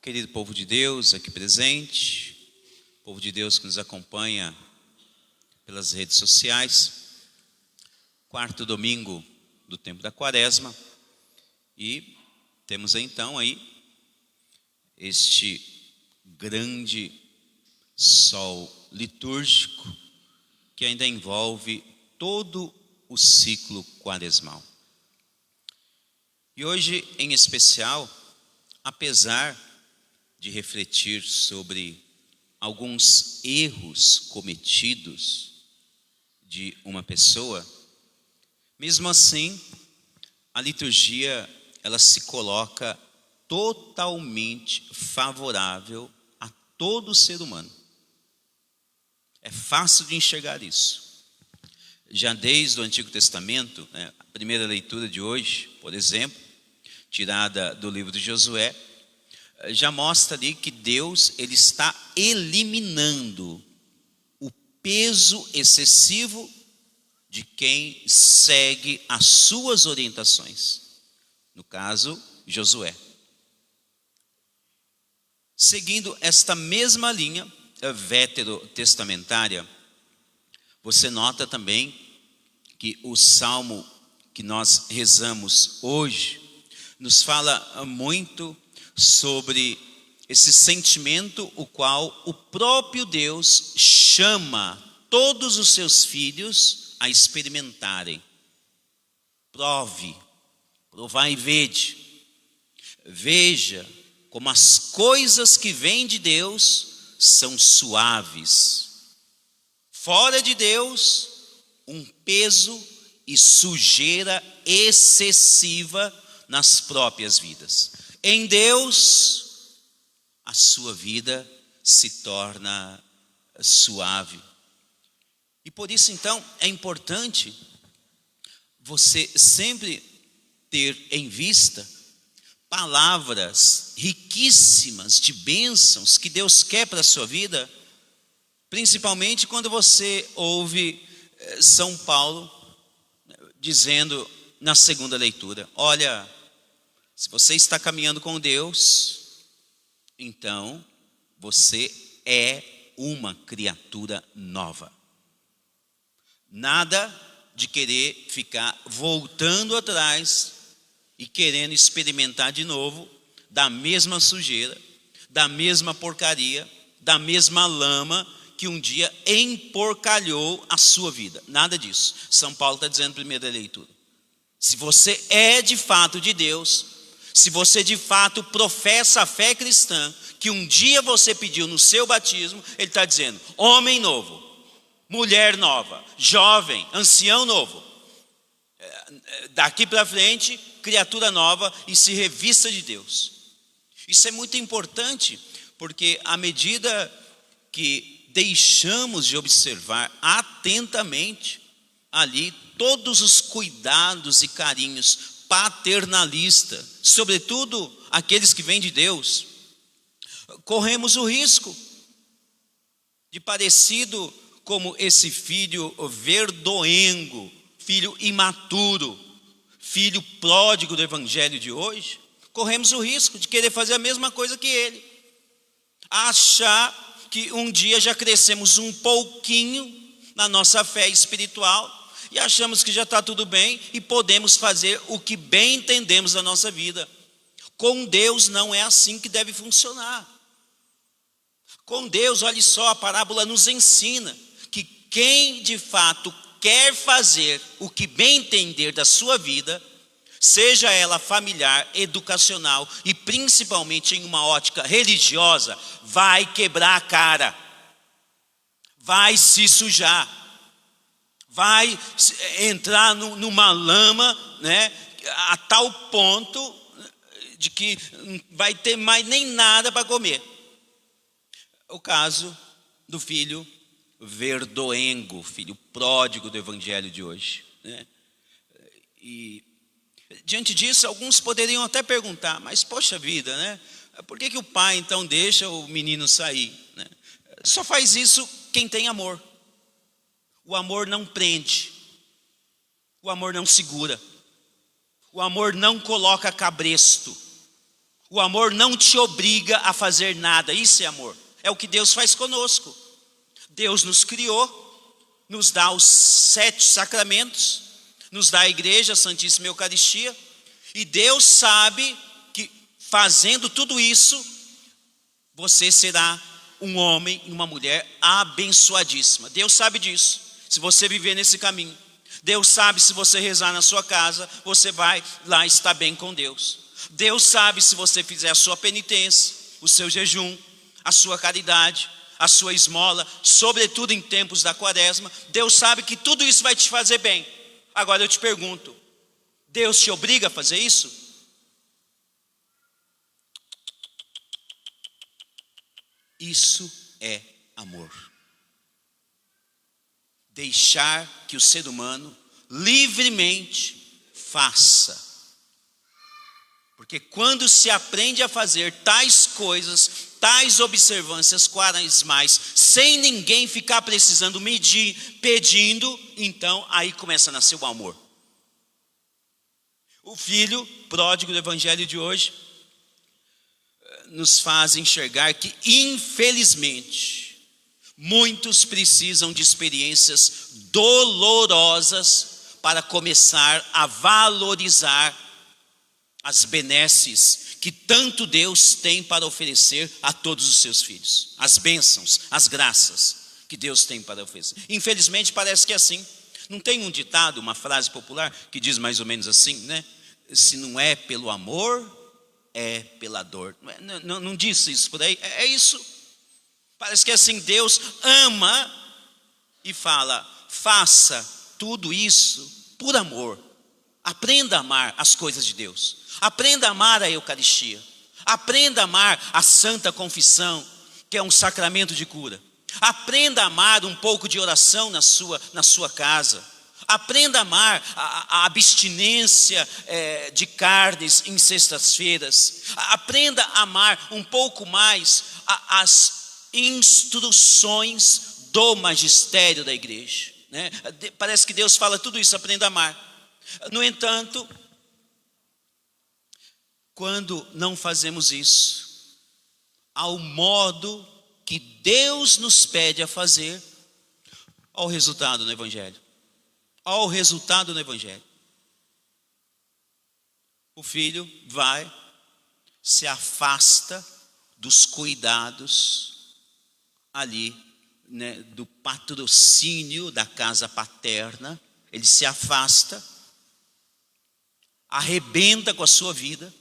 Querido povo de Deus aqui presente, povo de Deus que nos acompanha pelas redes sociais, quarto domingo do tempo da Quaresma, e temos então aí este grande sol litúrgico que ainda envolve todo o ciclo quaresmal. E hoje, em especial, apesar de refletir sobre alguns erros cometidos de uma pessoa, mesmo assim, a liturgia ela se coloca totalmente favorável a todo ser humano. É fácil de enxergar isso. Já desde o Antigo Testamento, a primeira leitura de hoje, por exemplo, tirada do livro de Josué, já mostra ali que Deus ele está eliminando o peso excessivo de quem segue as suas orientações. No caso, Josué. Seguindo esta mesma linha veterotestamentária, você nota também que o salmo que nós rezamos hoje nos fala muito sobre esse sentimento o qual o próprio Deus chama todos os seus filhos a experimentarem. Provai e vede. Veja como as coisas que vêm de Deus são suaves. Fora de Deus, um peso e sujeira excessiva nas próprias vidas. Em Deus, a sua vida se torna suave. E por isso, então, é importante você sempre ter em vista palavras riquíssimas de bênçãos que Deus quer para a sua vida, principalmente quando você ouve São Paulo dizendo na segunda leitura: olha, se você está caminhando com Deus, então você é uma criatura nova. Nada de querer ficar voltando atrás e querendo experimentar de novo da mesma sujeira, da mesma porcaria, da mesma lama que um dia emporcalhou a sua vida. Nada disso. São Paulo está dizendo na primeira leitura. Se você é de fato de Deus, se você de fato professa a fé cristã, que um dia você pediu no seu batismo, ele está dizendo: homem novo, mulher nova, jovem, ancião novo. Daqui para frente, criatura nova e se revista de Deus. Isso é muito importante, porque à medida que deixamos de observar atentamente ali todos os cuidados e carinhos paternalista, sobretudo aqueles que vêm de Deus, corremos o risco de, parecido como esse filho verdoengo, filho imaturo, filho pródigo do evangelho de hoje, corremos o risco de querer fazer a mesma coisa que ele, achar que um dia já crescemos um pouquinho na nossa fé espiritual e achamos que já está tudo bem e podemos fazer o que bem entendemos na nossa vida. Com Deus não é assim que deve funcionar. Com Deus, olha só, a parábola nos ensina que quem de fato quer fazer o que bem entender da sua vida, seja ela familiar, educacional e principalmente em uma ótica religiosa, vai quebrar a cara, vai se sujar, vai entrar numa lama, a tal ponto de que não vai ter mais nem nada para comer. O caso do filho verdoengo, filho pródigo do evangelho de hoje. E diante disso, alguns poderiam até perguntar: mas poxa vida, por que o pai então deixa o menino sair? Só faz isso quem tem amor. O amor não prende, o amor não segura, o amor não coloca cabresto, O amor não te obriga a fazer nada, isso é amor. É o que Deus faz conosco. Deus nos criou, nos dá os 7 sacramentos, nos dá a igreja, a Santíssima Eucaristia, e Deus sabe que fazendo tudo isso, você será um homem e uma mulher abençoadíssima. Deus sabe disso, se você viver nesse caminho. Deus sabe, se você rezar na sua casa, você vai lá estar bem com Deus. Deus sabe, se você fizer a sua penitência, o seu jejum, a sua caridade, a sua esmola, sobretudo em tempos da quaresma, Deus sabe que tudo isso vai te fazer bem. Agora eu te pergunto, Deus te obriga a fazer isso? Isso é amor. Deixar que o ser humano livremente faça. Porque quando se aprende a fazer tais coisas, tais observâncias quaresmais, sem ninguém ficar precisando medir, pedindo, então aí começa a nascer o amor. O filho pródigo do evangelho de hoje nos faz enxergar que, infelizmente, muitos precisam de experiências dolorosas para começar a valorizar as benesses que tanto Deus tem para oferecer a todos os seus filhos. As bênçãos, as graças que Deus tem para oferecer. Infelizmente parece que é assim. Não tem um ditado, uma frase popular que diz mais ou menos assim, né? Se não é pelo amor, é pela dor. Não disse isso por aí? É isso. Parece que assim, Deus ama e fala, faça tudo isso por amor. Aprenda a amar as coisas de Deus. Aprenda a amar a Eucaristia. Aprenda a amar a Santa Confissão, que é um sacramento de cura. Aprenda a amar um pouco de oração na sua casa. Aprenda a amar a abstinência de carnes em sextas-feiras. Aprenda a amar um pouco mais as instruções do magistério da igreja, né? Parece que Deus fala tudo isso, aprenda a amar. No entanto, quando não fazemos isso, ao modo que Deus nos pede a fazer, olha o resultado no Evangelho. Olha o resultado no Evangelho. O filho vai, se afasta dos cuidados ali, né, do patrocínio da casa paterna. Ele se afasta, arrebenta com a sua vida,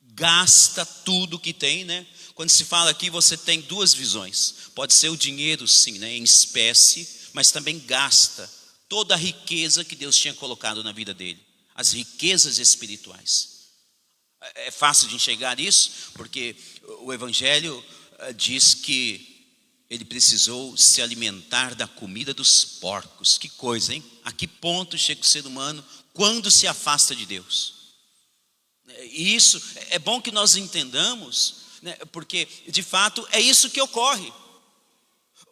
gasta tudo que tem, né? Quando se fala aqui, você tem 2 visões. Pode ser o dinheiro, sim, né, em espécie, mas também gasta toda a riqueza que Deus tinha colocado na vida dele, as riquezas espirituais. É fácil de enxergar isso, porque o Evangelho diz que ele precisou se alimentar da comida dos porcos. Que coisa, hein? A que ponto chega o ser humano quando se afasta de Deus? E isso é bom que nós entendamos, né? Porque de fato é isso que ocorre.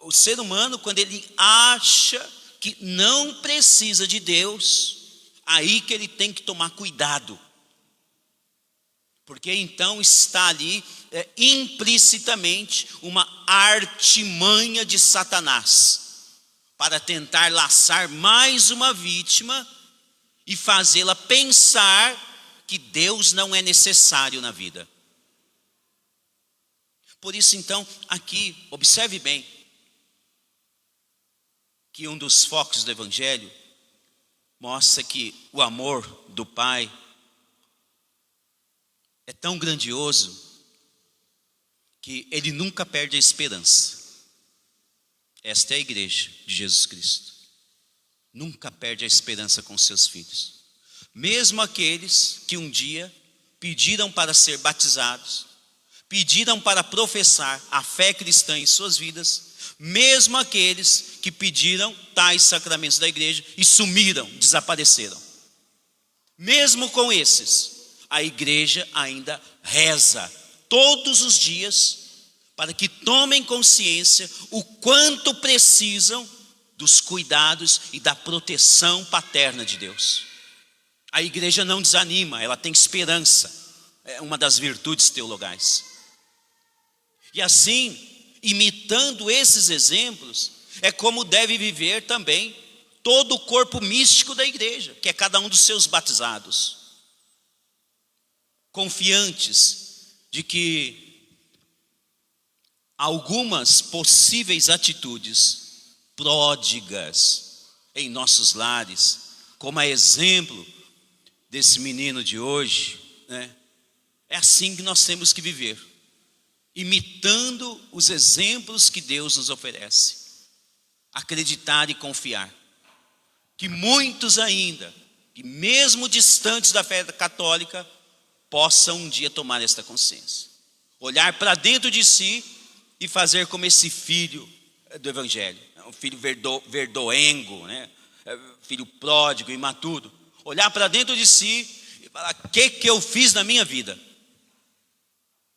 O ser humano, quando ele acha que não precisa de Deus, aí que ele tem que tomar cuidado. Porque então está ali implicitamente uma artimanha de Satanás para tentar laçar mais uma vítima e fazê-la pensar que Deus não é necessário na vida. Por isso então, aqui, observe bem, que um dos focos do Evangelho mostra que o amor do Pai é tão grandioso que ele nunca perde a esperança. Esta é a igreja de Jesus Cristo. Nunca perde a esperança com seus filhos. Mesmo aqueles que um dia pediram para ser batizados, pediram para professar a fé cristã em suas vidas, mesmo aqueles que pediram tais sacramentos da igreja e sumiram, desapareceram. Mesmo com esses, a igreja ainda reza todos os dias para que tomem consciência o quanto precisam dos cuidados e da proteção paterna de Deus. A igreja não desanima, ela tem esperança. é uma das virtudes teologais. E assim, imitando esses exemplos, é como deve viver também todo o corpo místico da igreja, que é cada um dos seus batizados, confiantes de que algumas possíveis atitudes pródigas em nossos lares, como a exemplo desse menino de hoje, né? É assim que nós temos que viver, imitando os exemplos que Deus nos oferece. Acreditar e confiar que muitos ainda, que mesmo distantes da fé católica, possam um dia tomar esta consciência, olhar para dentro de si e fazer como esse filho do Evangelho, um filho verdoengo, né? Filho pródigo, imaturo, olhar para dentro de si e falar: o que eu fiz na minha vida?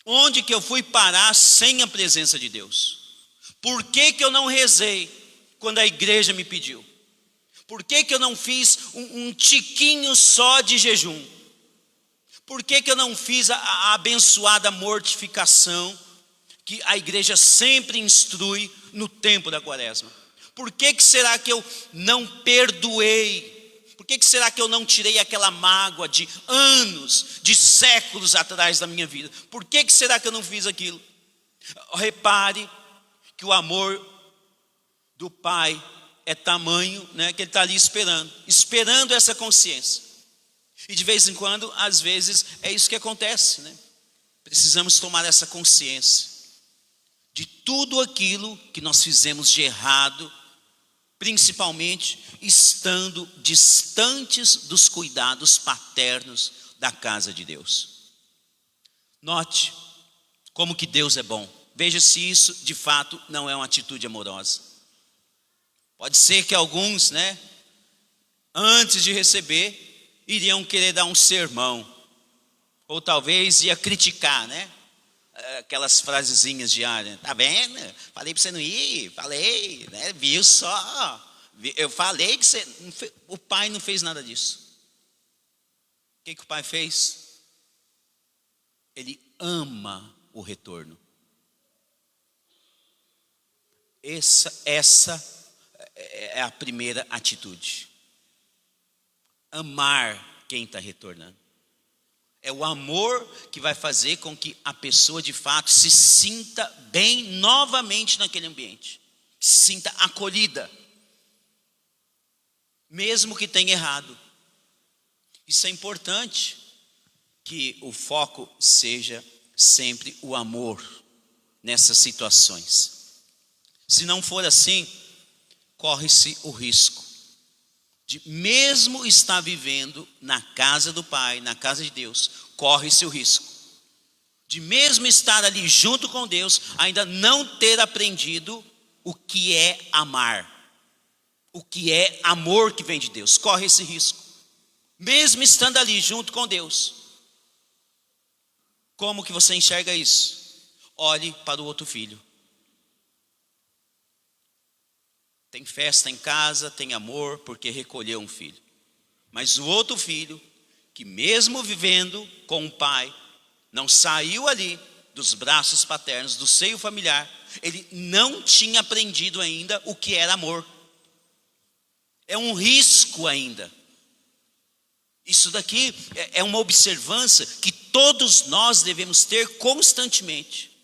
Onde que eu fui parar sem a presença de Deus? Por que eu não rezei quando a igreja me pediu? Por que eu não fiz um tiquinho só de jejum? Por que eu não fiz a abençoada mortificação que a igreja sempre instrui no tempo da quaresma? Por que será que eu não perdoei? Por que será que eu não tirei aquela mágoa de anos, de séculos atrás da minha vida? Por que será que eu não fiz aquilo? Repare que o amor do Pai é tamanho, né, que Ele está ali esperando essa consciência. E de vez em quando, às vezes, é isso que acontece, né? Precisamos tomar essa consciência de tudo aquilo que nós fizemos de errado, principalmente estando distantes dos cuidados paternos da casa de Deus. Note como que Deus é bom. Veja se isso de fato não é uma atitude amorosa. Pode ser que alguns, né, antes de receber, iriam querer dar um sermão, ou talvez ia criticar, né? Aquelas frasezinhas diárias: tá vendo? Falei para você não ir, falei, né? Viu só? Eu falei que você não fez. O pai não fez nada disso. O que o pai fez? Ele ama o retorno. Essa é a primeira atitude. Amar quem está retornando. É o amor que vai fazer com que a pessoa de fato se sinta bem novamente naquele ambiente, se sinta acolhida, mesmo que tenha errado. Isso é importante, que o foco seja sempre o amor nessas situações. Se não for assim, corre-se o risco de, mesmo estar vivendo na casa do Pai, na casa de Deus, corre-se o risco de, mesmo estar ali junto com Deus, ainda não ter aprendido o que é amar, o que é amor que vem de Deus. Corre esse risco, mesmo estando ali junto com Deus. Como que você enxerga isso? Olhe para o outro filho. Tem festa em casa, tem amor, porque recolheu um filho. Mas o outro filho, que mesmo vivendo com o pai, não saiu ali dos braços paternos, do seio familiar, ele não tinha aprendido ainda o que era amor. É um risco ainda. Isso daqui é uma observância que todos nós devemos ter constantemente.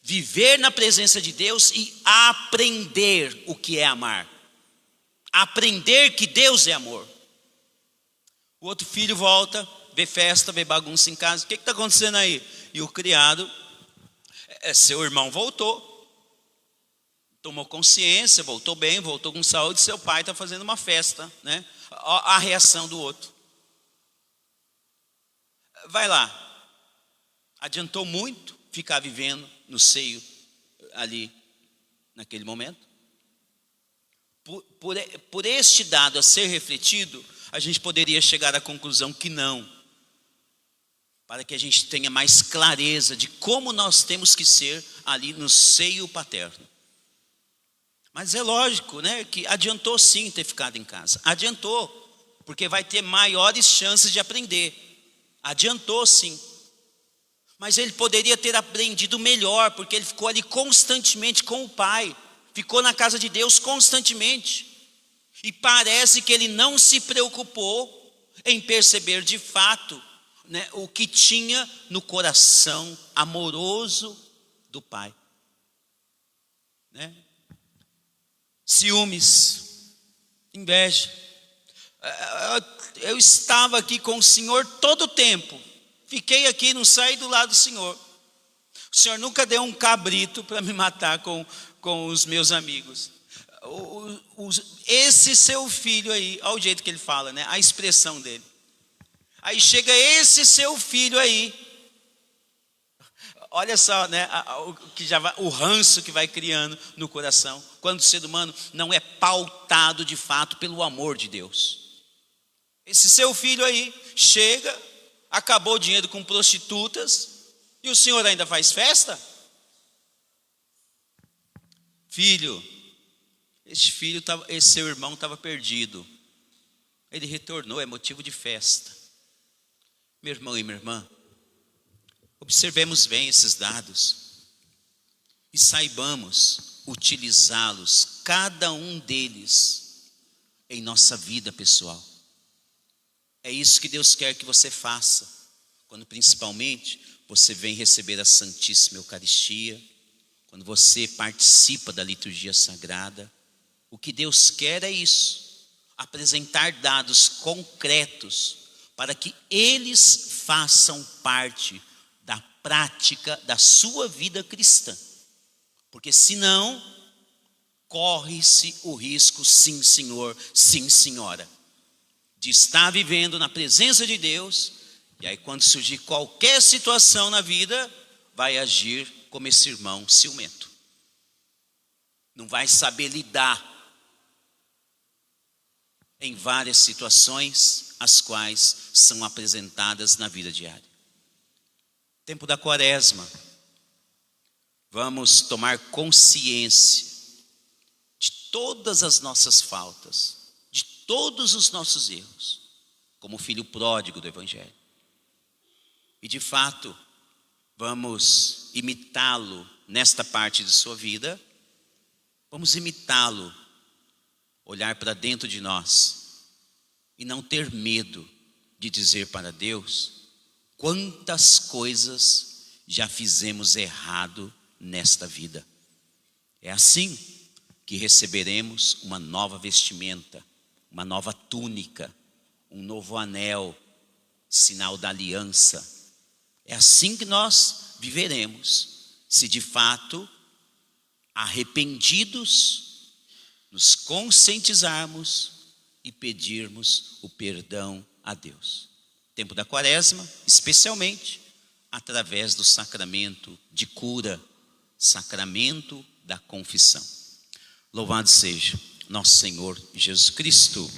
Viver na presença de Deus e aprender o que é amar. Aprender que Deus é amor. O outro filho volta, vê festa, vê bagunça em casa. O que está acontecendo aí? E o criado, seu irmão voltou, tomou consciência, voltou bem, voltou com saúde. Seu pai está fazendo uma festa, né? A reação do outro. Vai lá. Adiantou muito ficar vivendo no seio ali naquele momento? Por este dado a ser refletido, a gente poderia chegar à conclusão que não, para que a gente tenha mais clareza de como nós temos que ser ali no seio paterno. Mas é lógico, né, que adiantou sim ter ficado em casa. Adiantou, porque vai ter maiores chances de aprender. Adiantou sim. Mas ele poderia ter aprendido melhor, porque ele ficou ali constantemente com o Pai, ficou na casa de Deus constantemente. E parece que ele não se preocupou em perceber de fato, né, o que tinha no coração amoroso do Pai. Né? Ciúmes, inveja. Eu estava aqui com o Senhor todo o tempo. Fiquei aqui, não saí do lado do Senhor. O Senhor nunca deu um cabrito para me matar com os meus amigos. Esse seu filho aí, olha o jeito que ele fala, né? A expressão dele. Aí chega esse seu filho aí. Olha só, né? O ranço que vai criando no coração, quando o ser humano não é pautado de fato pelo amor de Deus. Esse seu filho aí chega, acabou o dinheiro com prostitutas, e o Senhor ainda faz festa? Filho, esse seu irmão estava perdido. Ele retornou, é motivo de festa. Meu irmão e minha irmã, observemos bem esses dados e saibamos utilizá-los, cada um deles, em nossa vida pessoal. É isso que Deus quer que você faça, quando principalmente você vem receber a Santíssima Eucaristia, quando você participa da liturgia sagrada. O que Deus quer é isso, apresentar dados concretos para que eles façam parte da prática da sua vida cristã. Porque senão, corre-se o risco, sim senhor, sim senhora, de estar vivendo na presença de Deus, e aí quando surgir qualquer situação na vida, vai agir como esse irmão ciumento. Não vai saber lidar em várias situações, as quais são apresentadas na vida diária. Tempo da Quaresma, vamos tomar consciência de todas as nossas faltas, de todos os nossos erros, como filho pródigo do Evangelho. E de fato, vamos imitá-lo nesta parte de sua vida, vamos imitá-lo, olhar para dentro de nós e não ter medo de dizer para Deus quantas coisas já fizemos errado nesta vida. É assim que receberemos uma nova vestimenta, uma nova túnica, um novo anel, sinal da aliança. É assim que nós viveremos, se de fato, arrependidos, nos conscientizarmos e pedirmos o perdão a Deus. Tempo da Quaresma, especialmente através do sacramento de cura, sacramento da confissão. Louvado seja nosso Senhor Jesus Cristo.